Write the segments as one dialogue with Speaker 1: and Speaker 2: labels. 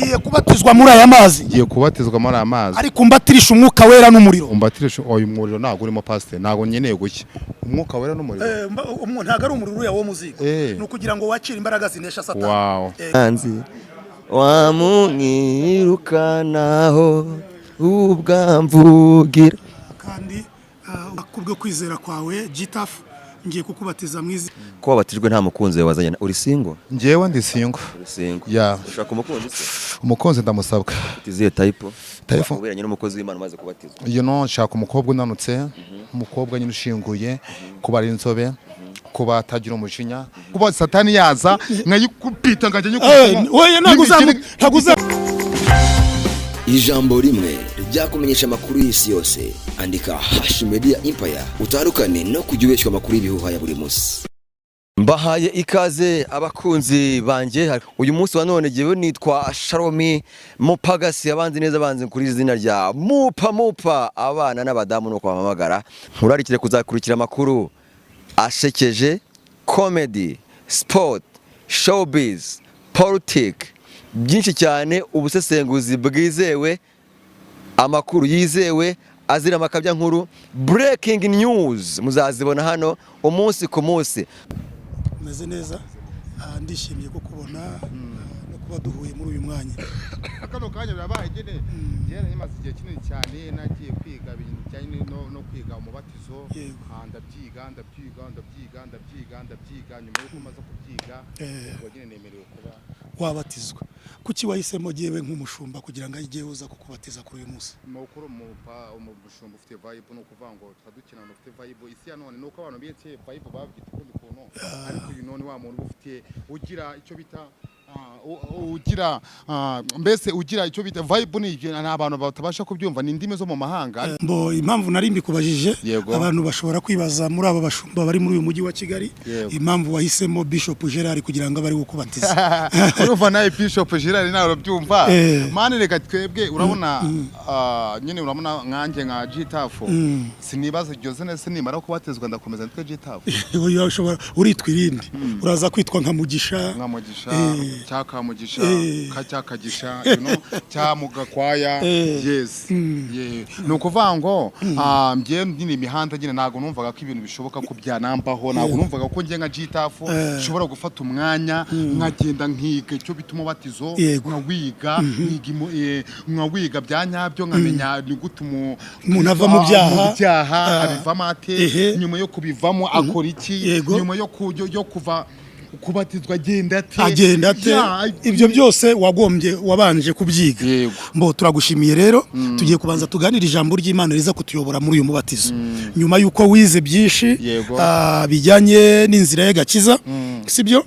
Speaker 1: Ngiye kubatizwa muri aya mazi.
Speaker 2: Ngiye kubatizwa muri aya mazi.
Speaker 1: Ariko mbatirisha umwuka wera n'umuriro.
Speaker 2: Umbatirisha uyu muriro ntago urimo pastor, ntago nkeneye gushya. Umwuka wera n'umuriro.
Speaker 1: Ntago ari umuriro yawo muzigo. No kugira ngo wacire imbaraga zinesha Satani.
Speaker 2: Wow.
Speaker 3: Anzi wamunyirukanaho ubwamvugira.
Speaker 1: Kandi kubwo kwizera kwawe Gitafu ngiye kukubatiza mwizi.
Speaker 3: Ko wabatijwe nta mukunzi wazanye uri single?
Speaker 2: Ngewe ndi single.
Speaker 3: Uri single.
Speaker 2: Yeah.
Speaker 3: Ushaka umukunzi se?
Speaker 2: Umukunzi ndamusabwa.
Speaker 3: Tiziye type.
Speaker 2: Type.
Speaker 3: Uberanye n'umukozi w'Imana umaze kubatizwa.
Speaker 2: You know, nshaka umukobwa unanutse, umukobwa nyine ushinguye, kuba ari inzobe, kuba atagira umujinya, kuba Satani yaza nkayikupita ngajya nyukubita.
Speaker 1: Oya ntaguza.
Speaker 4: Ijambo rimwe ryakumenyesha amakuru y'isi yose. Andika #Media Empire utarukane no kujyubeshwa amakuru y'ibihuha ya buri munsi.
Speaker 3: Mbahaye ikaze abakunzi banje. Uyu munsi wa none jewe nitwa Sharomi Mupagasi, abanzi neza banze kuri izina rya Mupa abana n'abadamu no kwamamagara. Nkurarikire kuzakurikira amakuru ashekeje, comedy, sport, showbiz, politics, byinshi cyane, ubusesenguzi bwizewe, amakuru yizewe, azira makabya nkuru, breaking news muzazibona hano umunsi ku munsi.
Speaker 1: Meze neza, ndishimiye ko kubona no kuba duhuye muri uyu mwanya.
Speaker 2: Akano kanya birabaye gene yera nyamaze igihe kinini cyane nagiye kwiga ibintu cyane no kwiga umubatizo. Ndabyiga nyuma yo kumaza kubyiga wagene nemerewe kuba
Speaker 1: wabatizwa. Kuki wahisemo giyewe nk'umushumba kugira ngo ajye uza kukubatiza kuri uyu munsi?
Speaker 2: Mukuru umushumba ufite vibe no kuvango twadukina no ufite vibe isi ya none nuko abantu biye vibe babyita kundi kuntu, ariko uyu none wa muntu ufite ugira icyo bita ugira icyo bita vibe ni abantu batabasha kubyumva, ni indimi zo mu mahanga.
Speaker 1: Impamvu nari mbikubajije, abantu bashobora kwibaza muri aba bashumba bari muri uyu mujyi wa Kigali, impamvu wahisemo Bishop Gerard kugira ngo bari gukubatiza.
Speaker 2: Urumva nawe Bishop Gerard nawe urabyumva. Mane reka twebwe urabona nyine urabona nkanjye nka Gitafu, sinibaza iryo nese nimara kubatizwa ndakomeza nitwe Gitafu.
Speaker 1: Uyu ushobora uritwa irindi, uraza kwitwa nka Mugisha,
Speaker 2: cyakamugisha kacyakagisha cyamugakwaya. Yes. No kuvango mbiye nyine imihanda nyine nago numvaga ko ibintu bishoboka ko byanambaho, nago numvaga ko ngiye nka Gitafu nshobora gufata umwanya nkagenda nkiga icyo bituma batizo, nkawiga byanyabyo nkamenya ni gute umuntu
Speaker 1: ava mu
Speaker 2: byaha abivamo ate, nyuma yo kubivamo akora iki, nyuma yo kuva kubatizwa agenda ate.
Speaker 1: Ibyo byose wagombye wabanje kubyiga. Turagushimiye rero, tugiye kubanza tuganira ijambo ry'Imana riza kutuyobora muri uyu mubatizo. Nyuma yuko wize byinshi bijyanye n'inzira y'agakiza, sibyo?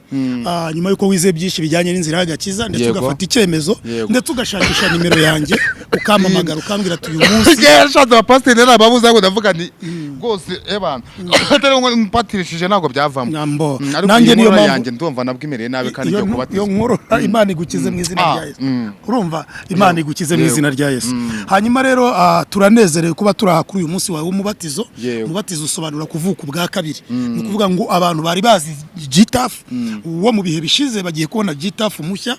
Speaker 1: Nyuma yuko wize byinshi bijyanye n'inzira y'agakiza ndetse ugafata icyemezo ndetse ugashakisha nimero yanjye ukamamagara ukambwira ati uyu munsi
Speaker 2: yashatse abapasiteri n'ababuza ngo ndavuga nti rwose ebana atari ngo mpatirishije ntabwo byavamo.
Speaker 1: Nanjye niyo
Speaker 2: yanjye ndumva nabwimereye nabe kandi cyo kubatiza.
Speaker 1: Yo nkuru Imana igukize mu izina rya Yesu. Urumva Imana igukize mu izina rya Yesu. Hanyuma rero turanezerewe kuba turaha kuri uyu munsi wawe w'umubatizo. Umubatizo usobanura kuvuka ubwa kabiri. Ni kuvuga ngo abantu bari bazi Gitafu wo mu bihe bishize bagiye kubona Gitafu mushya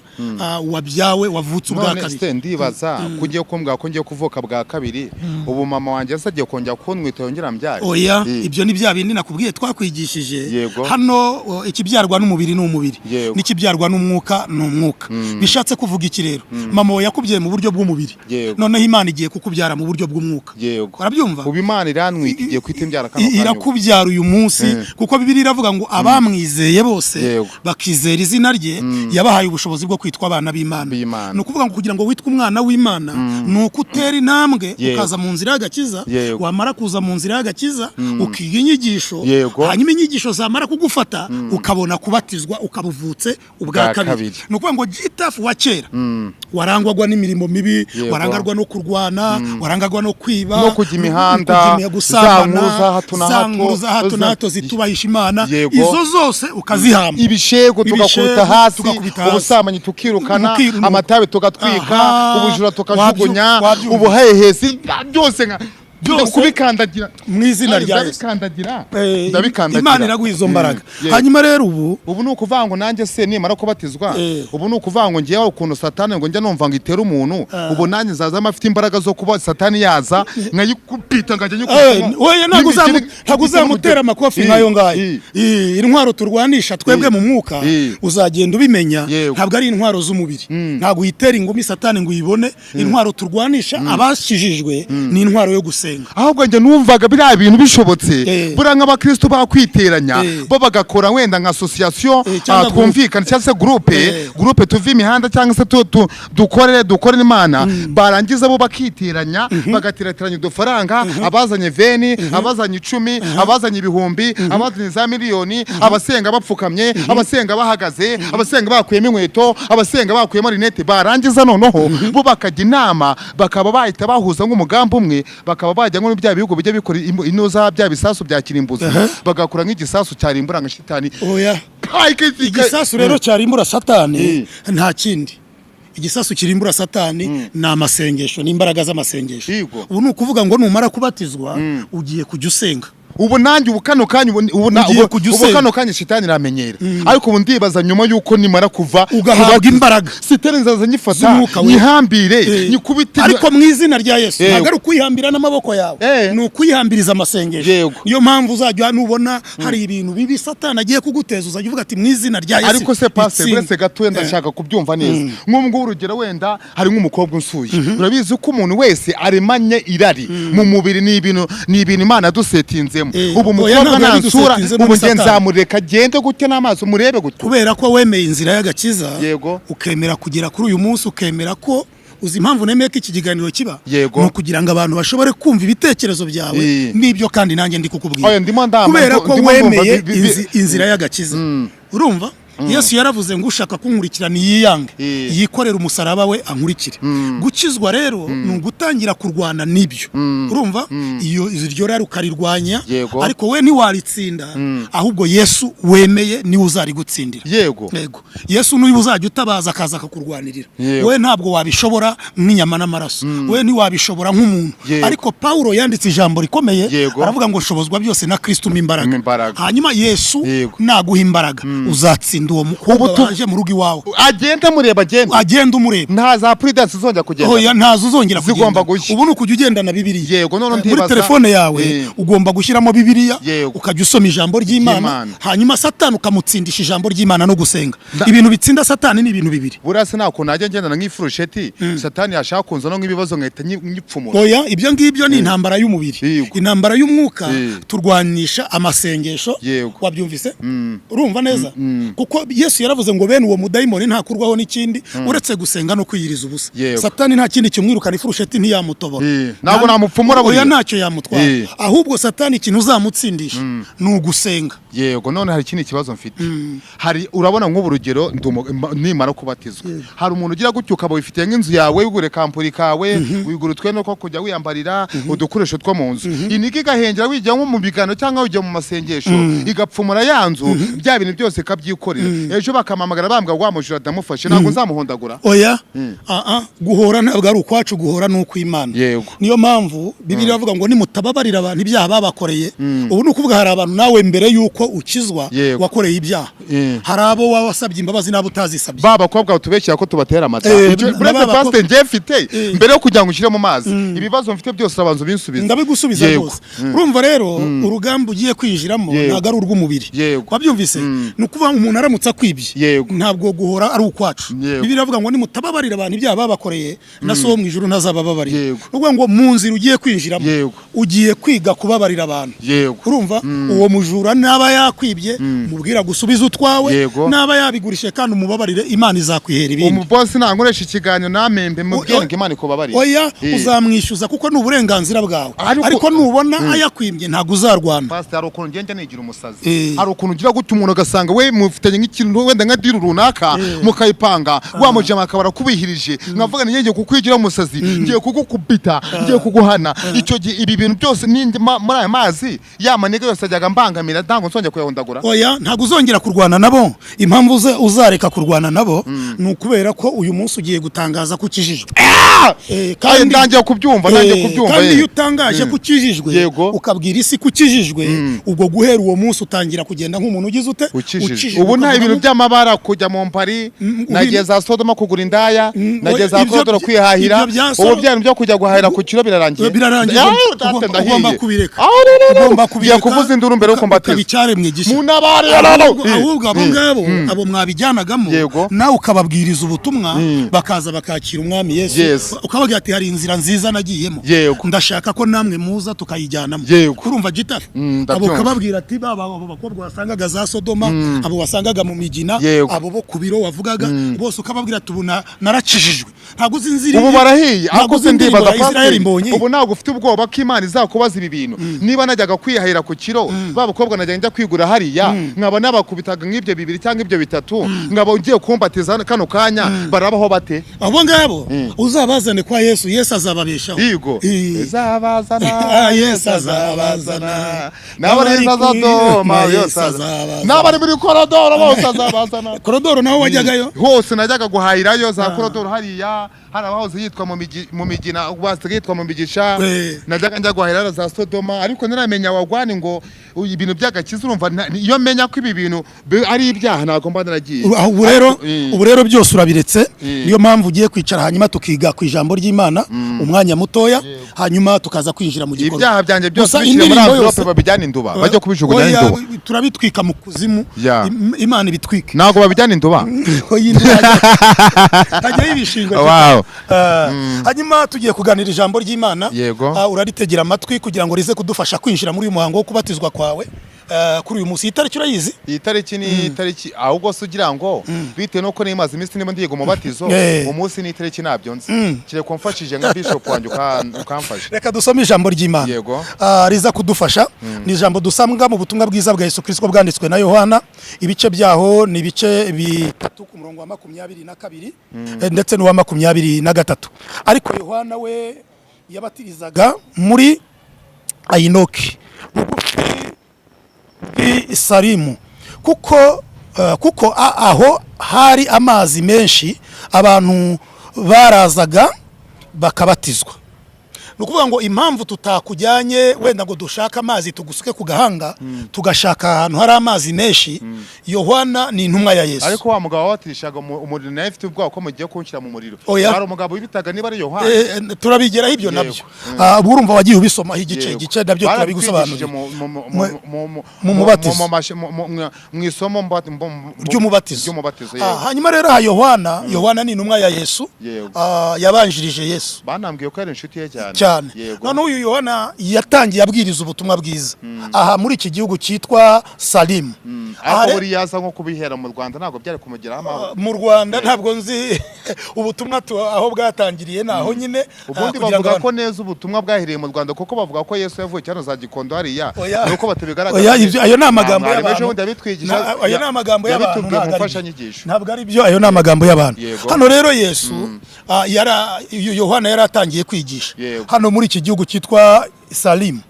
Speaker 1: wabyawe wavutse ubwa kabiri.
Speaker 2: None ndibaza kugiye kumbwa ko ngiye kuvuka bwa kabiri, ubu mama wanjye yasagiye kongera kunwita yongera mbyaye.
Speaker 1: Oya, ibyo ni bya bindi nakubwiye twakwigishije. Hano ikibyarwa n'umubiri n'umubiri, n'ikibyarwa n'umwuka n'umwuka. Bishatse kuvuga iki rero? Mama we yakubyaye mu buryo bw'umubiri, noneho Imana igiye kukubyara mu buryo bw'umwuka. Urabyumva?
Speaker 2: Ubu Imana iranwita igiye kwitembyara kano kanya.
Speaker 1: Irakubyara uyu munsi kuko Bibiliya iravuga ngo abamwizeye bose bakizera izina rye yabahaye ubushobozi bwo kwitwa abana b'Imana. No kuvuga ngo kugira ngo witwe umwana w'Imana nuko utera intambwe ukaza mu nzira y'agakiza, wamara kuza mu nzira y'agakiza ukiga inyigisho, hanyuma inyigisho zamara kugufata ukabona kubatizwa ukabuvutse ubwa kabiri. No kuvuga ngo Gitafu wa kera warangwagwa n'imirimo mibi, warangarwa no kurwana, warangagwa no kwiba,
Speaker 2: no kujya imihanda,
Speaker 1: gusambana, za hato na hato zitubahisha Imana, izo zose ukazihamba.
Speaker 2: Ibishego tugakuta hasi, ubusamanyi tukirukana, amatabe tugatwika, ubujura tukajugunya, ubuhehesi byose
Speaker 1: byose
Speaker 2: kubikandagira
Speaker 1: mu izina rya Yesu
Speaker 2: ndabikandagira
Speaker 1: Imana iraguha izo mbaraga. Hanyuma rero
Speaker 2: ubu ni ukuvuga ngo nanjye se nimara kubatizwa ubu ni ukuvuga ngo ngewe ukuntu satani ngo njya numva ngo itere umuntu ubu nanjye nzazamo afite imbaraga zo kuba satani yaza nkayikupita ngajya nyikupita
Speaker 1: oya ntabwo uzamutera amakofi nk'ayo ngayo. Intwaro turwanisha twebwe mu mwuka uzagenda ubimenya, ntabwo ari intwaro z'umubiri, ntabwo uyitera ingumi satani ngo uyibone. Intwaro turwanisha abakijijwe ni intwaro yo gusenga.
Speaker 2: Ahubwo njye numvaga biriya bintu bishobotse buriya nk'abakristo bakwiteranya bo bagakora wenda nka association twumvikana cyangwa se groupe tuva imihanda cyangwa se dukorera Imana barangiza bo bakiteranya bagaterateranya udufaranga, abazanye 20 abazanye 10 abazanye ibihumbi abazanye za miliyoni, abasenga bapfukamye, abasenga bahagaze, abasenga bakuyemo inkweto, abasenga bakuyemo rinete, barangiza noneho bo bakajya inama bakaba bahita bahuza nk'umugambi umwe, bakaba bajya nko bya bihugu bijya bikora inoza bya bisasu bya kirimbuzi bagakora nk'igisasu cyarimbura nka shitani.
Speaker 1: Oya igisasu rero cyarimbura satani nta kindi. Igisasu kirimbura satani ni amasengesho, ni imbaraga z'amasengesho. Ubu ni ukuvuga ngo numara kubatizwa ugiye kujya usenga.
Speaker 2: Ubu nanjye ubu kano kanya shitani ramenyera, ariko ubu ndibaza nyuma yuko nimara kuva
Speaker 1: ugahabwa imbaraga
Speaker 2: siteri nzaza nyifata nyihambire nyikubite,
Speaker 1: ariko mu izina rya Yesu ntabwo ari ukuyihambira n'amaboko yawe, ni ukuyihambiriza amasengesho. Niyo mpamvu uzajya nubona hari ibintu bibi satani agiye kuguteza uzajya uvuga ati mu izina rya Yesu.
Speaker 2: Ariko se pastor buretse gato ndashaka kubyumva neza, nk'ubwo urugero wenda hari nk'umukobwa unsuye, urabizi ko umuntu wese aremanye irari mu mubiri, ni ibintu Imana dusetinze. Ubu mukobwa nansura ubu nzamureka agende gute n'amaso murebe gute,
Speaker 1: kubera ko wemeye inzira y'agakiza ukemera kugera kuri uyu munsi, ukemera ko uzi impamvu nemeye ko iki kiganiro kiba ni ukugira ngo abantu bashobore kumva ibitekerezo byawe n'ibyo kandi nanjye ndi kukubwira, kubera ko wemeye inzira y'agakiza. Urumva Yesu yaravuze ngo ushaka kunkurikirana yiyange yikorera umusaraba we ankurikire. Gukizwa rero ni ugutangira kurwana n'ibyo. Urumva iryo rero ukarirwanya, ariko we ntiwaritsinda, ahubwo Yesu wemeye niwe uzarigutsindira. Yego Yesu niwe uzajya utabaza akaza akakurwanirira. We ntabwo wabishobora nk'inyama n'amaraso, we ntiwabishobora nk'umuntu. Ariko Paulo yanditse ijambo rikomeye aravuga ngo shobozwa byose na Kristo imbaraga. Hanyuma Yesu naguha imbaraga uzatsinda uwo mukobwa waje mu rugo iwawe. Agenda umureba
Speaker 2: nta za prudence uzongera kugenda.
Speaker 1: Oya ntazo uzongera kugenda. Ubu ni ukujya ugenda na Bibiliya. Muri telefone yawe ugomba gushyiramo Bibiliya ukajya usoma ijambo ry'Imana, hanyuma satani ukamutsindisha ijambo ry'Imana no gusenga. Ibintu bitsinda satani ni ibintu bibiri.
Speaker 2: Burase nako najya ngendana nk'ifurusheti satani yashaka kunzana nk'ibibazo ngahita nyipfumura.
Speaker 1: Oya ibyo ngibyo ni intambara y'umubiri. Intambara y'umwuka turwanisha amasengesho. Wabyumvise? Urumva neza? Kuko Yesu yaravuze ngo bene uwo mudayimoni ntakurwaho n'ikindi uretse gusenga no kwiyiriza ubusa. Satani nta kindi kimwirukana, ifurusheti ntiyamutobora,
Speaker 2: ntabwo namupfumura
Speaker 1: buriya ntacyo yamutwara. Ahubwo satani ikintu uzamutsindisha ni ugusenga.
Speaker 2: Yego none hari ikindi kibazo mfite. Hari urabona nk'ubu rugero nimara kubatizwa hari umuntu ugira gutyo ukaba wifitiye nk'inzu yawe wigure kampuri kawe wigure utweno ko kujya wiyambarira udukoresho two mu nzu, iniki gahengera wijya nko mu bigano cyangwa wijya mu masengesho igapfumura yanzu bya bintu byose kabyikorera. Ejo bakamamagara bambwa wamujura damufashe ntabwo nzamuhondagura.
Speaker 1: Oya guhora ntabwo ari ukwacu, guhora ni ukw'Imana. Niyo mpamvu Bibiliya iravuga ngo nimutababarira abantu ibyaha babakoreye. Ubu ni ukuvuga hari abantu nawe mbere yuko ukizwa wakoreye ibyaha, hari abo wasabye imbabazi n'abo utazisabye.
Speaker 2: Bakobwa utubeshyira ko tubatera amata. Buretse pastor ngiye mfite mbere yo kugira ngo ushyire mu mazi ibibazo mfite byose abanza binsubiza.
Speaker 1: Ndabigusubiza rwose. Urumva rero urugamba ugiye kwinjiramo ntabwo ari urw'umubiri. Wabyumvise? Ni ukuvuga umuntu aramutse akwibye ntabwo guhora ari ukwacu. Bibiliya iravuga ngo nimutababarira abantu ibyaha babakoreye na so wo mu ijuru ntazabababarira. Uvuga ngo mu nzira ugiye kwinjiramo ugiye kwiga kubabarira abantu. Urumva uwo mujura naba yakwibye mubwira gusubiza utwawe, naba yabigurishe kandi umubabarire, Imana izakwihera ibindi.
Speaker 2: Umubosi nankoresha ikiganiro namembe mubwira ngo Imana ikubabarire.
Speaker 1: Oya uzamwishyuza kuko ni uburenganzira bwawe, ariko nubona ayakwimbye ntabwo uzarwana.
Speaker 2: Pastor hari ukuntu ngenda nigira umusazi, hari ukuntu ugira gutyo umuntu agasanga we mufitanye nk'ikintu wenda nka deal runaka mukayipanga wa mujama akabara kubihirije nkavuga ngiye kukwigira umusazi ngiye kugukubita ngiye kuguhana icyo gihe ibi bintu byose muri aya mazi yamanega yose ajyaga mbangamira ndango nsonje kuyahondagura.
Speaker 1: Oya ntabwo uzongera kurwana nabo. Impamvu uzareka kurwana nabo ni ukubera ko uyu munsi ugiye gutangaza ko ukijijwe.
Speaker 2: Kandi ndangiye kubyumva
Speaker 1: kandi iyo utangaje ko ukijijwe ukabwira isi ko ukijijwe ubwo guhera uwo munsi utangira kugenda nk'umuntu ugize ute
Speaker 2: ukijijwe. Ubu nta ibintu by'amabara kujya mu mpari nagiye za Sodoma kugura indaya nagiye za Kodoro kwihahira ubu byari byo kujya guhahira ku kiro birarangiye
Speaker 1: ugomba kubireka
Speaker 2: ugomba kubireka kuvuza induru mbere uko mbatiza
Speaker 1: bicaremwe gisha
Speaker 2: munabare
Speaker 1: ahubwo abo ngabo abo mwabijyanagamo nawe ukababwiriza ubutumwa bakaza bakakira umwami Yesu ukabagira ati hari inzira nziza nagiyemo ndashaka ko namwe muza tukayijyanamo urumva gitari abo ukababwira ati abo bakobwa wasangaga za Sodoma abo wasangaga mu Migina abo bo kubiro wavugaga bose ukababwira ati ubu narakijijwe ntabwo uzinzira
Speaker 2: ubu barahiye ntabwo sindibaza Israel mbonye ubu ntabwo ufite ubwoba ko Imana izakubaza ibi bintu niba najyaga kwihahira ku kiro babakobwa najyaga njya kwigura hariya nkaba nabakubitaga nk'ibyo bibiri cyangwa ibyo bitatu nkaba ngiye kumbatiza kano kanya barabaho bate
Speaker 1: abo ngabo uzabazane kwa Yesu azababeshaho
Speaker 2: yego azabazana
Speaker 1: Yesu azabazana
Speaker 2: n'abari Sodoma Yesu azabazana n'abari muri korodoro bose azabazana
Speaker 1: korodoro naho wajyagayo
Speaker 2: hose najyaga guhahirayo za korodoro hariya hari abahoze yitwa mu Migina ubasigaye yitwa mu Migisha najyaga njya guhahira za Sodoma ariko naramenya wagwani ngo ibintu by'agakiza urumva iyo menya ko ibi bintu ari ibyaha ntabwo mba naragiye
Speaker 1: ubu rero byose urabiretse niyo mpamvu ugiye kwicara hanyuma tukiga ku ijambo ry'Imana umwanya mutoya hanyuma tukaza kwinjira mu gikorwa
Speaker 2: ibyaha byanjye byose bishyire muri envelope babijyana induba bajya kubijugunya induba
Speaker 1: turabitwika mu kuzimu Imana ibitwike
Speaker 2: ntabwo babijyana induba
Speaker 1: hajyaho ibishingwe hanyuma tugiye kuganira ijambo ry'Imana uraritegera amatwi kugira ngo rize kudufasha kwinjira muri uyu muhango wo kubatizwa kwawe kuri uyu munsi itariki urayizi
Speaker 2: itariki ni itariki ahubwo se ugira ngo bite no ko nimaze iminsi niba ndiye umubatizo umunsi ni itariki nabyo nzi kire kumfashije nka bishop wanjye ukamfasha
Speaker 1: reka dusome ijambo ry'Imana riza kudufasha ni ijambo dusanga mu butumwa bwiza bwa Yesu Kristo bwanditswe na Yohana ibice byaho ni ibice bitatu ku murongo wa 22 ndetse n'uwa 23 ariko Yohana we yabatirizaga muri Ayinoki Salimu kuko aho hari amazi menshi abantu barazaga bakabatizwa. Nukuvuga ngo impamvu tutakujyanye wenda ngo dushaka amazi tugusuke ku gahanga tugashaka ahantu hari amazi menshi Yohana ni intumwa ya Yesu
Speaker 2: ariko wa mugabo watirishaga umuriro naye afite ubwako ko mugiye kunshyira mu muriro hari umugabo wibitaga niba ari Yohana
Speaker 1: turabigeraho ibyo nabyo urumva wagiye ubisoma igice nabyo turabigusobanurira mu mubatizo
Speaker 2: mu isomo
Speaker 1: ry'umubatizo hanyuma rero Yohana ni intumwa ya Yesu yabanjirije Yesu
Speaker 2: banambwiye ko ari inshuti ye cyane
Speaker 1: none uyu Yohana yatangiye abwiriza ubutumwa bwiza aha muri iki gihugu cyitwa Salimu
Speaker 2: ariko buri yaza nko kubihera mu Rwanda ntabwo byari kumugeraho amahoro
Speaker 1: mu Rwanda ntabwo nzi ubutumwa aho bwatangiriye naho nyine
Speaker 2: ubundi bavuga ko neza ubutumwa bwahereye mu Rwanda kuko bavuga ko Yesu yavuye cyane za Gikondo hariya nuko batabigaragaza
Speaker 1: ayo ni amagambo y'abantu
Speaker 2: ayo ni amagambo
Speaker 1: y'abantu ntabwo ari byo ayo ni amagambo y'abantu hano rero Yesu Yohana yaratangiye kwigisha hano muri iki gihugu cyitwa Salimu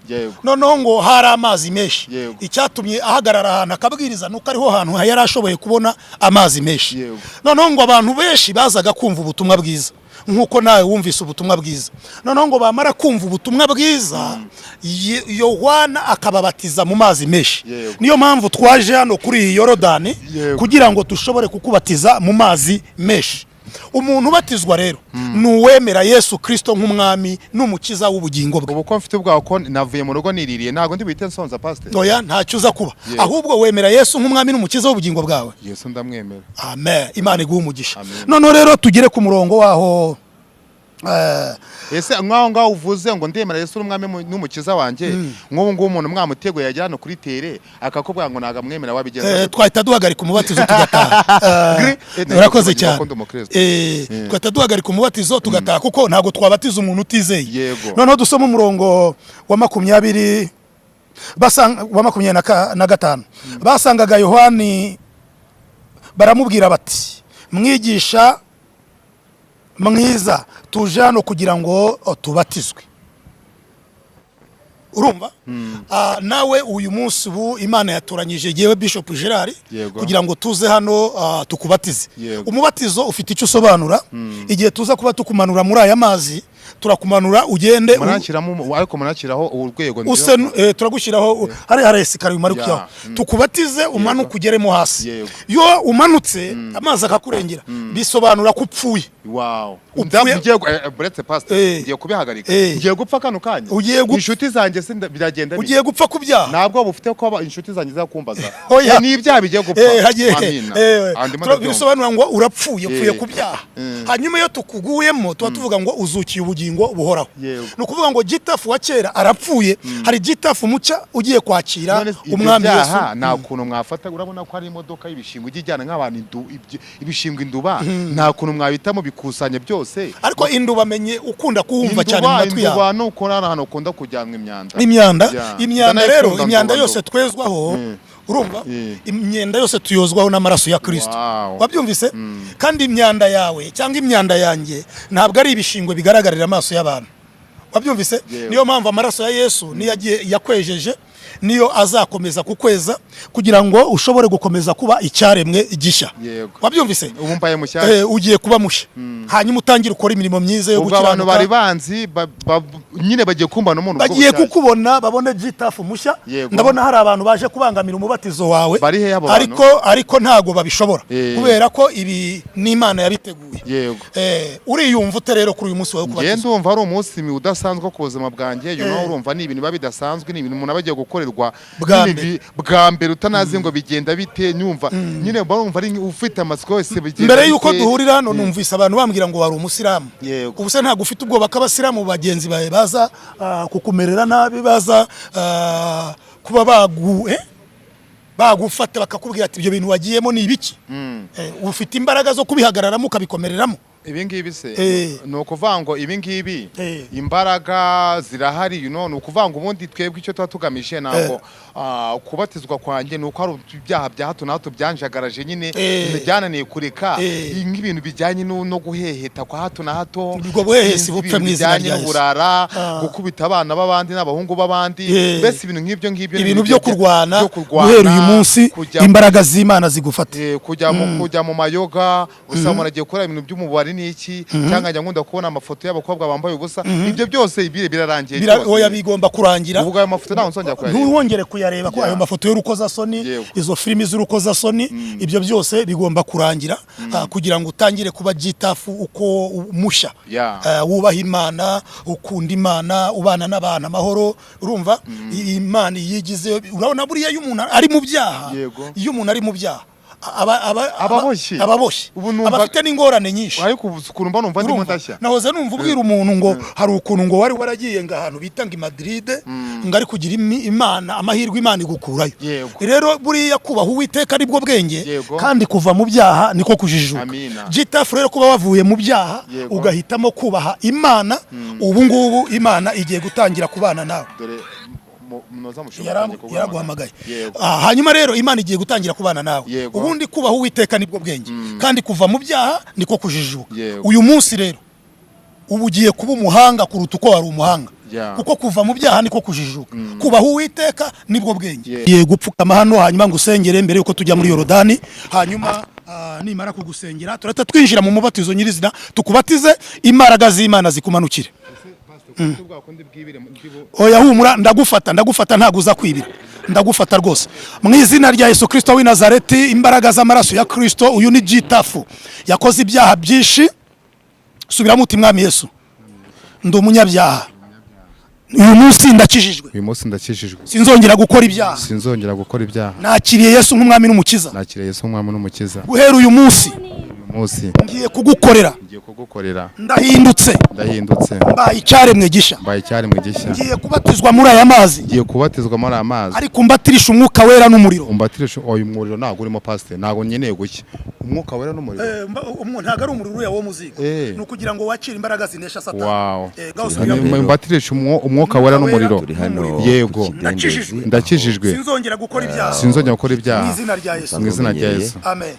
Speaker 1: noneho ngo hari amazi menshi icyatumye ahagarara ahantu akabwiriza nuko ariho hantu yari ashoboye kubona amazi menshi noneho ngo abantu benshi bazaga kumva ubutumwa bwiza nkuko nawe wumvise ubutumwa bwiza noneho ngo bamara kumva ubutumwa bwiza Yohana akababatiza mu mazi menshi niyo mpamvu twaje hano kuri iyi Yorodani kugira ngo dushobore kukubatiza mu mazi menshi umuntu ubatizwa rero nuwemera Yesu Kristo nk'umwami n'umukiza w'ubugingo bwe
Speaker 2: ubu ko mfite ubwaho ko navuye mu rugo niririye ntago ndi bite nsonza pastor
Speaker 1: oya ntacyo uza kuba ahubwo wemera Yesu nk'umwami n'umukiza w'ubugingo bwawe
Speaker 2: Yesu ndamwemera
Speaker 1: amen Imana iguhe umugisha none rero tugire ku murongo waho
Speaker 2: ese ngaho uvuze ngo ndemera Yesu umwami n'umukiza wanjye nk'ubu ngubu umuntu mwamutego yajyana kuri tere akakubwira ngo naga mwemera wabigenza
Speaker 1: twahita duhagarika umubatizo tugataha urakoze cyane twahita duhagarika umubatizo tugataha kuko ntago twabatiza umuntu utizeye noneho dusoma umurongo wa 20 wa 25 basangaga Yohani baramubwira bati mwigisha mwiza tuje hano kugira ngo tubatizwe. Urumva nawe uyu munsi ubu Imana yatoranyije yewe Bishop Gerard kugira ngo tuze hano tukubatize. Umubatizo ufite icyo usobanura. Igihe tuza kuba tukumanura muri aya mazi turakumanura ugende
Speaker 2: ariko munakiraho urwego
Speaker 1: turagushyiraho hari esikariye umarukiyeho tukubatize umanuka ugeremo hasi. Yo umanutse amazi akakurengera bisobanura ko upfuye.
Speaker 2: Wow. Buretse pastor ngiye kubihagarika ngiye gupfa kano kanya inshuti zanjye biragenda
Speaker 1: ugiye gupfa ku byaha
Speaker 2: ntabwo bufite ko inshuti zanjye zakumbaza ni ibyaha bigiye gupfa. Amina
Speaker 1: bisobanura ngo urapfuye upfuye ku byaha. Hanyuma iyo tukuguyemo tuba tuvuga ngo uzukiye ubugingo buhoraho. Ni ukuvuga ngo Gitafu wa kera arapfuye hari Gitafu mucya ugiye kwakira umwami Yesu.
Speaker 2: Nta kuntu mwafata urabona ko ari imodoka y'ibishingwe ijyana nk'abantu ibishingwe induba nta kuntu mwabitamo bikusanya byose.
Speaker 1: Ariko induba menye ukunda kuhumva cyane mu matwi yawe.
Speaker 2: Induba no ukora hano ukunda kujyanwa imyanda
Speaker 1: rero imyanda yose twezwaho urumva imyenda yose tuyozwaho n'amaraso ya Kristo. Wabyumvise? Kandi imyanda yawe cyangwa imyanda yanjye ntabwo ari ibishingwe bigaragarira amaso y'abantu. Wabyumvise? Niyo mpamvu amaraso ya Yesu niyagiye yakwejeje niyo azakomeza kukweza kugira ngo ushobore gukomeza kuba icyaremwe igishya. Wabyumvise?
Speaker 2: Ubumbaye mushyashya
Speaker 1: ugiye kuba mushya hanyuma utangira ukora imirimo myiza yo gukiranuka.
Speaker 2: Abantu bari banzi nyine bagiye kumbana umuntu
Speaker 1: bagiye kukubona babone Gitafu mushya. Ndabona hari abantu baje kubangamira umubatizo wawe ariko ntago babishobora kubera ko ibi ni Imana yabiteguye. Uriyumva ute rero kuri uyu munsi wawe kubatiza?
Speaker 2: Ngende umva ari umunsi udasanzwe ku buzima bwanjye urumva ni ibintu bidasanzwe ni ibintu umuntu abagiye gukorerwa bwa mbere utanazi ngo bigenda bite nyumva nyine barumva ari ufite amatsiko yose bigenda.
Speaker 1: Mbere yuko duhurira hano numvise abantu bambwira ngo wari umusilamu. Ubuse ntago ufite ubwoba k'abasilamu bagenzi bawe baza kukumerera nabi baza kuba bagufata bakakubwira ati ibyo bintu wagiyemo ni ibiki? Ufite imbaraga zo kubihagararamo ukabikomereramo.
Speaker 2: Ibingibi se no kuvango ibingibi imbaraga zirahari ni ukuvango ubundi twebwe icyo twatugamije nako kubatizwa kwanjye nuko ari ibyaha bya hato na hato byanjagaraje nyine byananiye kureka nk'ibintu bijyanye no guheheta kwa hato na hato.
Speaker 1: Ubwo buhehesi bupfe mu izina rya Yesu.
Speaker 2: Burara gukubita abana b'abandi n'abahungu b'abandi bese ibintu nk'ibyo
Speaker 1: ibintu byo kurwana guhera uyu munsi imbaraga z'Imana zigufate
Speaker 2: kujya mu mayoga usamura agiye gukora ibintu by'umubari niki cyangwa njya nkunda kubona amafoto y'abakobwa bambaye ubusa ibyo byose birarangiye
Speaker 1: oya bigomba kurangira.
Speaker 2: Uvuga ayo mafoto naho nsongera kuyareba
Speaker 1: ntuwongere kuyareba ko ayo mafoto y'urukoza soni izo filimi z'urukoza soni ibyo byose bigomba kurangira kugira ngo utangire kuba Gitafu uko mushya wubaha Imana ukunda Imana ubana n'abantu amahoro. Urumva Imana yigize urabona buriya iyo umuntu ari mu byaha ababoshye abafite n'ingorane nyinshi.
Speaker 2: Ariko ukuntu numva ndimo ndashya
Speaker 1: nahoze numva ubwira umuntu ngo hari ukuntu ngo wari waragiye ngahantu bitanga i Madrid ngari kugira Imana amahirwe Imana igukurayo. Rero buriya kubaho Uwiteka ari bwo bwenge kandi kuva mu byaha niko kujijuka. Gitafu rero kuba wavuye mu byaha ugahitamo kubaha Imana ubu ngubu Imana igiye gutangira kubana nawe. Yaraguhamagaye hanyuma rero Imana igiye gutangira kubana nawe. Ubundi kubaho Uwiteka nibwo bwenge kandi kuva mu byaha niko kujijuka. Uyu munsi rero ubu ugiye kuba umuhanga kuruta uko wari umuhanga kuko kuva mu byaha niko kujijuka. Kubaho Uwiteka nibwo bwenge. Ye gupfukama hano hanyuma ngusengere mbere yuko tujya muri Yorodani hanyuma nimara kugusengera turata twinjira mu mubatizo nyirizina tukubatize imbaraga z'Imana zikumanukire. Oya humura ndagufata ntago uza kwibira ndagufata rwose mu izina rya Yesu Kristo w'i Nazareti imbaraga z'amaraso ya Kristo. Uyu ni Gitafu yakoze ibyaha byinshi. Subiramo uti Mwami Yesu ndi umunyabyaha uyu munsi ndakijijwe sinzongera gukora ibyaha nakiriye Yesu nk'umwami n'umukiza
Speaker 2: guhera
Speaker 1: uyu munsi ngiye kugukorera
Speaker 2: ngiye kugukorera
Speaker 1: ndahindutse mbaye icyaremwe gisha ngiye kubatizwa muri aya mazi ariko mbatirisha umwuka wera n'umuriro.
Speaker 2: Umbatirisha uyu muriro ntago urimo pastor, ntago nyeneye gushya umwuka wera n'umuriro.
Speaker 1: Ntago ari umuriro uriya wo muziga, ni ukugira ngo wakire imbaraga zinesha Satani.
Speaker 2: Umbatirisha umwuka wera n'umuriro. Yego ndakijijwe,
Speaker 1: sinzongera gukora ibyaha
Speaker 2: mu izina rya Yesu.
Speaker 1: Amen.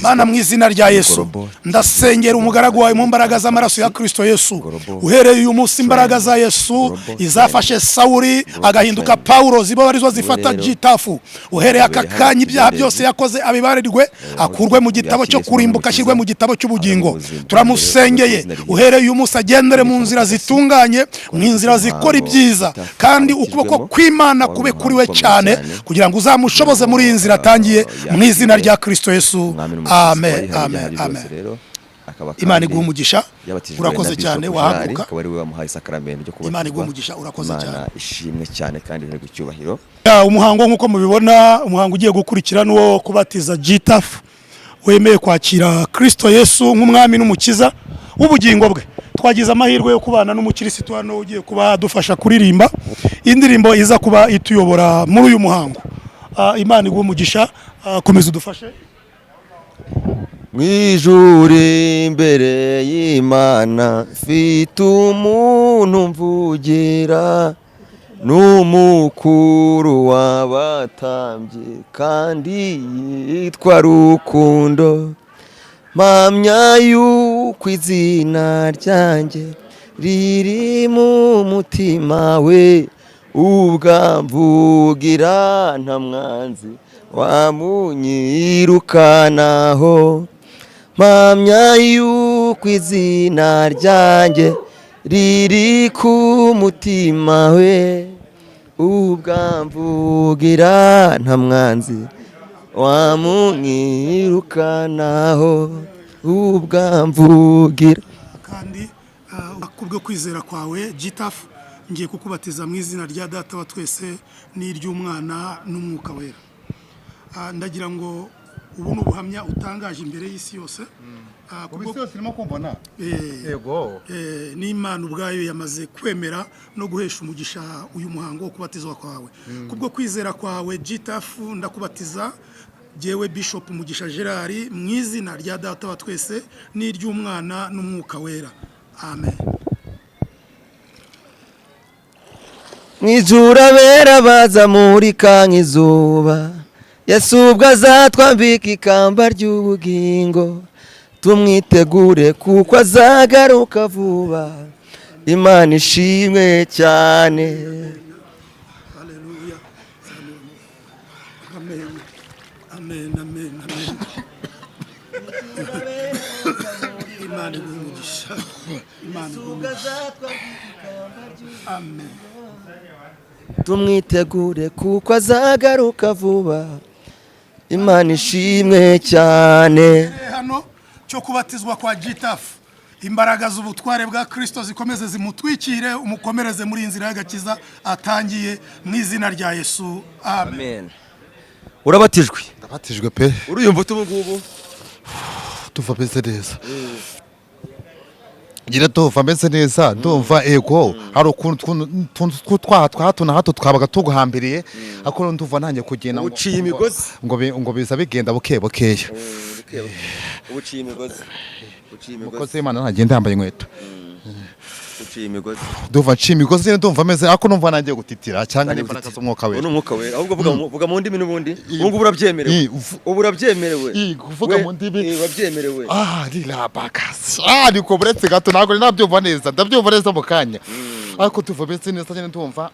Speaker 1: Mana mu izina rya Yesu ndasengera umugaragu wawe mu mbaraga z'amaraso ya Kristo Yesu. Uhereye uyu munsi imbaraga za Yesu izafashe Sawuli agahinduka Paulo, zibo arizo zifata Gitafu. Uhereye aka kanya ibyaha byose yakoze abibarirwe, akurwe mu gitabo cyo kurimbuka, ashyirwe mu gitabo cy'ubugingo. Turamusengeye uhereye uyu munsi agendere mu nzira zitunganye, mu nzira zikora ibyiza, kandi ukuboko kw'Imana kube kuri we cyane kugira ngo uzamushoboze muri iyi nzira atangiye, mu izina rya Kristo Yesu. Amen. Imana iguha umugisha, urakoze cyane wahaguka. Imana iguha umugisha, urakoze cyane.
Speaker 3: Ishimwe cyane kandi ntego cyubahiro.
Speaker 1: Umuhango nk'uko mubibona, umuhango ugiye gukurikira n'uwo kubatiza Gitafu, wemeye kwakira Kristo Yesu nk'umwami n'umukiza w'ubugingo bwe. Twagize amahirwe yo kubana n'umukirisitu hano ugiye kuba adufasha kuririmba indirimbo iza kuba ituyobora muri uyu muhango. Imana iguha umugisha, komeza udufashe.
Speaker 3: Mwijure imbere y'Imana mfite umuntu mvugira, n'umukuru w'abatambyi kandi yitwa Rukundo. Mpamya yuko izina ryanjye riri mu mutima we, ubwamvugira nta mwanzi wamunyirukanaho. Mpamya yuko izina ryanjye riri ku mutima we, ubwamvugira nta mwanzi wamunyirukanaho, ubwamvugira.
Speaker 1: Kandi kubwo kwizera kwawe Gitafu, ngiye kukubatiza mu izina rya Data wa twese n'iry'Umwana n'Umwuka wera. Ndagira ngo ubu n'ubuhamya utangaje imbere y'isi yose.
Speaker 2: Kubisi yose irimo kumbona.
Speaker 1: Yego. N'Imana ubwayo yamaze kwemera no guhesha umugisha uyu muhango wo kubatizwa kwawe. Kubwo kwizera kwawe Gitafu, ndakubatiza jewe Bishop Mugisha Gerard mu izina rya Data wa twese n'iry'Umwana n'Umwuka wera. Amen.
Speaker 3: Mwijura bera baza muri kankizuba, Yesu ubwo azatwambika ikamba ry'ubugingo. Tumwitegure kuko azagaruka vuba, Imana ishimwe cyane.
Speaker 1: Haleluya. Amen. Amen. Amen. Amen. Imana igumisha. Imana igumisha. Amen.
Speaker 3: Tumwitegure kuko azagaruka vuba, Imana ishimwe cyane.
Speaker 1: Hano cyo kubatizwa kwa Gitafu, imbaraga z'ubutware bwa Kristo zikomeze zimutwikire, umukomereze muri inzira y'agakiza atangiye, mu izina rya Yesu. Amen.
Speaker 3: Urabatijwe?
Speaker 2: Ndabatijwe pe.
Speaker 3: Uruyumva ubu ngubu?
Speaker 2: Tuva pese neza. Gira tuva meze neza, ndumva ego hari ukuntu hato na hato twabaga tuguhambiriye, ako nduva nanjye kugenda
Speaker 3: uciye imigozi
Speaker 2: ngo biza bigenda bukebukeya.
Speaker 3: Uciye imigozi.
Speaker 2: Mukozi Imana ntagenda yambaye inkweto.
Speaker 3: Uciye imigozi.
Speaker 2: Ndumva nciye imigozi, ndumva meze ako numva nangiye gutitira cyangwa n'imbaraga z'umwuka wera.
Speaker 3: N'umwuka wera. Ahubwo vuga mu ndimi n'ubundi. Ubu urabyemerewe. Ubu urabyemerewe.
Speaker 2: Kuvuga mu ndimi.
Speaker 3: Wabyemerewe.
Speaker 2: Lila bakasi. Niko buretse gato ntago nabyumva neza. Ndabyumva neza mu kanya. Ariko tuva bese neza cyane ndumva.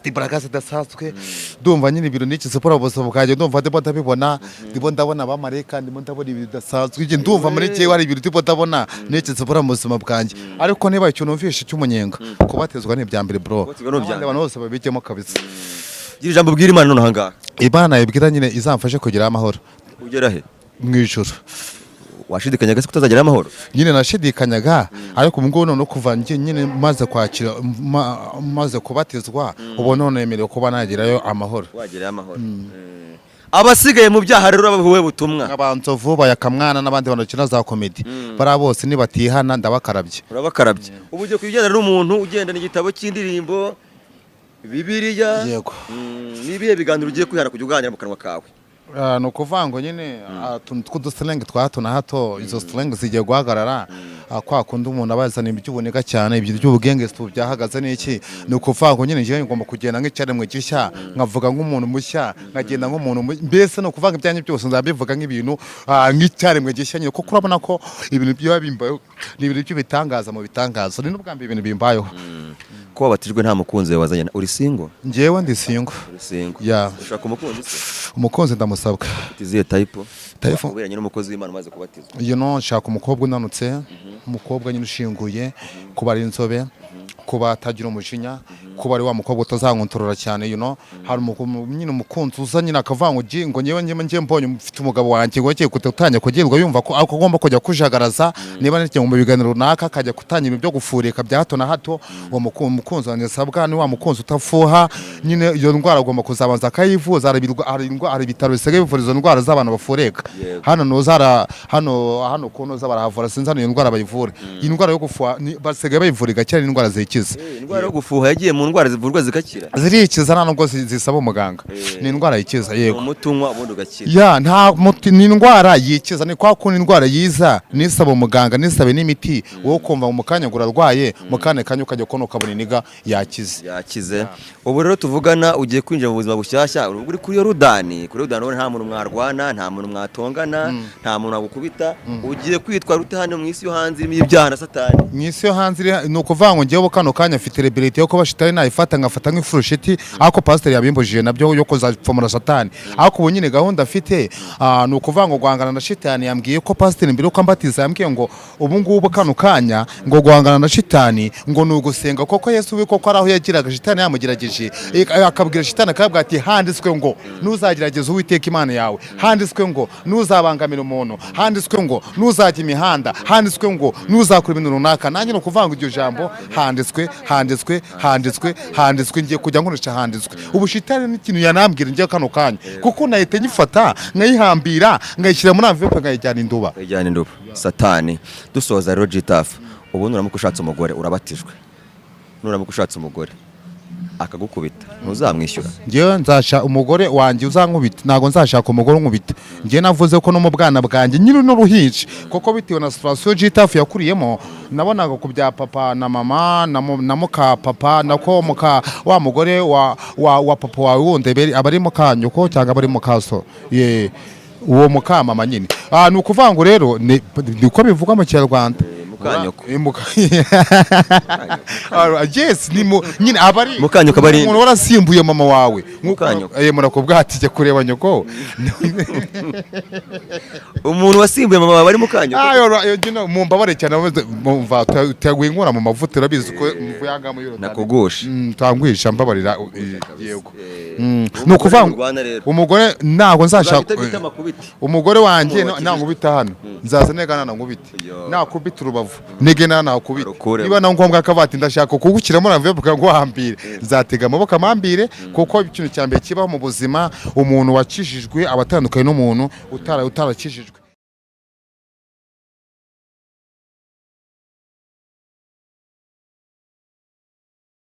Speaker 2: Imbaraga zidasanzwe, ndumva nyine ibiro n'iki siporo ubuzima bwanjye, ndumva ndimo ndabibona, ndimo ndabona abamareka, ndimo ndabona ibintu bidasanzwe, ije ndumva muri cyo hari ibintu ndimo ndabona n'iki siporo mu buzima bwanjye. Ariko niba icyo numvishe cy'umunyenga kubatezwa ni ibya mbere bro, abantu bose babijyemo kabisa.
Speaker 3: Gira ijambo bwira Imana none hanga.
Speaker 2: Imana ibwira nyine izamfashe kugira amahoro.
Speaker 3: Ugera he?
Speaker 2: Mwijuru.
Speaker 3: Washidikanyaga se kutazagira amahoro?
Speaker 2: Nyine nashidikanyaga, ariko ubwo none kuva nyine maze kwakira maze kubatizwa, ubu none yemerewe kuba nagirayo amahoro.
Speaker 3: Wagirayo amahoro. abasigaye mu byaha rero babuwe butumwa
Speaker 2: abanzovu bayakamwana n'abandi banakina za comedy bara bose nibatihana ndabakarabye
Speaker 3: urabakarabye ubu ugiye kugendana n'umuntu ugendana igitabo cy'indirimbo Bibiliya
Speaker 2: yego
Speaker 3: nibihe biganiro ugiye kwihana kujya uganira mu kanwa kawe
Speaker 2: ni ukuvuga ngo nyine tw'udusilengi twa hato na hato izo silengi zigiye guhagarara kwa kundi umuntu abazana iby'ubunega cyane ibyo by'ubugengesi byahagaze n'iki ni ukuvuga ngo nyine njyewe ngomba kugenda nk'icyaremwe gishya nkavuga nk'umuntu mushya nkagenda nk'umuntu mbese ni ukuvuga ibyanjye byose nzabivuga nk'ibintu nk'icyaremwe gishya nyine kuko urabona ko ibintu biba bimbayeho ni ibintu by'ibitangaza mu bitangaza ni n'ubwa mbere ibintu bimbayeho
Speaker 3: ko wabatijwe nta mukunzi wawe wazanye uri single
Speaker 2: njyewe ndi single ya
Speaker 3: ushaka umukunzi se
Speaker 2: umukunzi ndamusabwa
Speaker 3: utiziye type
Speaker 2: ubiranye
Speaker 3: n'umukozi w'Imana umaze kubatizwa
Speaker 2: nshaka umukobwa unanutse umukobwa nyine ushinguye kuba ari inzobe kuba atagira umujinya kuba ari wa mukobwa utazankontorora cyane hari nyine umukunzi uza nyine akavanga ngo nyewe njye mbonye mfite umugabo wanjye ngo agiye gutangira kugirirwa yumva ko agomba kujya kujagaraza niba n'ikintu mu biganiro runaka akajya gutangira ibyo gufurika bya hato na hato uwo mukunzi wanjye sabwa ni wa mukunzi utafuha nyine iyo ndwara agomba kuzabanza akayivuza hari ibitaro bisigaye bivura izo ndwara z'abantu bafureka hano kuno z'abaravura sinzi hano iyo ndwara bayivura iyi ndwara yo gufuha basigaye bayivura igakira n'indwara zikiza
Speaker 3: indwara yo gufuha yagiye mu ndwara zivurwa zigakira
Speaker 2: zirikiza nta nubwo zisaba umuganga ni indwara yikiza yego
Speaker 3: umutunywa ubundi ugakira
Speaker 2: ya ni indwara yikiza ni kwa kundi indwara yiza nisaba umuganga nisabe n'imiti wowe kumva mu kanya urarwaye mu kanya ukajya kubona ukabona iniga
Speaker 3: yakize ubu rero tuvugana ugiye kwinjira mu buzima bushyashya uri kuri Yorodani nta muntu mwarwana nta muntu mwatongana nta muntu wagukubita ugiye kwitwa rute hano mu isi yo hanze irimo ibyaha na satani
Speaker 2: mu isi yo hanze ni ukuvuga ngo njyewe kano kanya afite rebelite yo kuba shitani nayifata ngafata nk'ifurushiti ariko pasiteri yabimbujije nabyo yo kuzapfumura satani ariko ubu nyine gahunda afite ni ukuvuga ngo guhangana na shitani yambwiye ko pasiteri mbere uko ambatiza yambwiye ngo ubu ngubu kano kanya ngo guhangana na shitani ngo ni ugusenga koko Yesu we koko ari aho yagiraga shitani yamugerageje akabwira shitani akabwira ati handitswe ngo nuzagerageza Uwiteka Imana yawe handitswe ngo nuzabangamira umuntu handitswe ngo nuzajya imihanda handitswe ngo nuzakora ibintu runaka nanjye no kuvuga ngo iryo jambo handitswe ngiye kujya nkoresha handitswe ubu shitani n'ikintu yanambwira ngiye kano kanya kuko nahita nyifata nkayihambira ngayishyira muri envelope ngayijyana induba
Speaker 3: satani dusoza rero Gitafu ubu nuramuka ushatse umugore urabatijwe nuramuka ushatse umugore akagukubita ntuzamwishyura
Speaker 2: ngewe nzasha umugore wanjye uzankubita ntago nzashaka umugore unkubita ngewe navuze ko no mu bwana bwanjye nyiri n'uruhinja kuko bitewe na situation Gitafu yakuriyemo nabonaga ku bya papa na mama na muka papa nako muka wa mugore wa papa wawe wundi abari mu kanyuko cyangwa abari mu kaso uwo mukamama nyine ni ukuvuga ngo rero niko bivugwa mu Kinyarwanda yes nyine abari umuntu warasimbuye mama wawe murakubwa ati jya kureba nyoko
Speaker 3: umuntu wasimbuye mama wawe ari mukanyoko
Speaker 2: mumbabare cyane mumva utawinkura mu mavuta urabizi ko mvuyangamo yoro
Speaker 3: nakugusha
Speaker 2: tangwisha mbabarira yego ni ukuvuga umugore ntago nzashaka umugore wanjye nankubita hano nzaza negana nankubite nakubita urubavu negena nakubita niba na ngombwa akabati ndashaka kugukiramo navuye guhambire nzatega amaboko amambire kuko ikintu cya mbere kibaho mu buzima umuntu wakijijwe abatandukanye n'umuntu utarakijijwe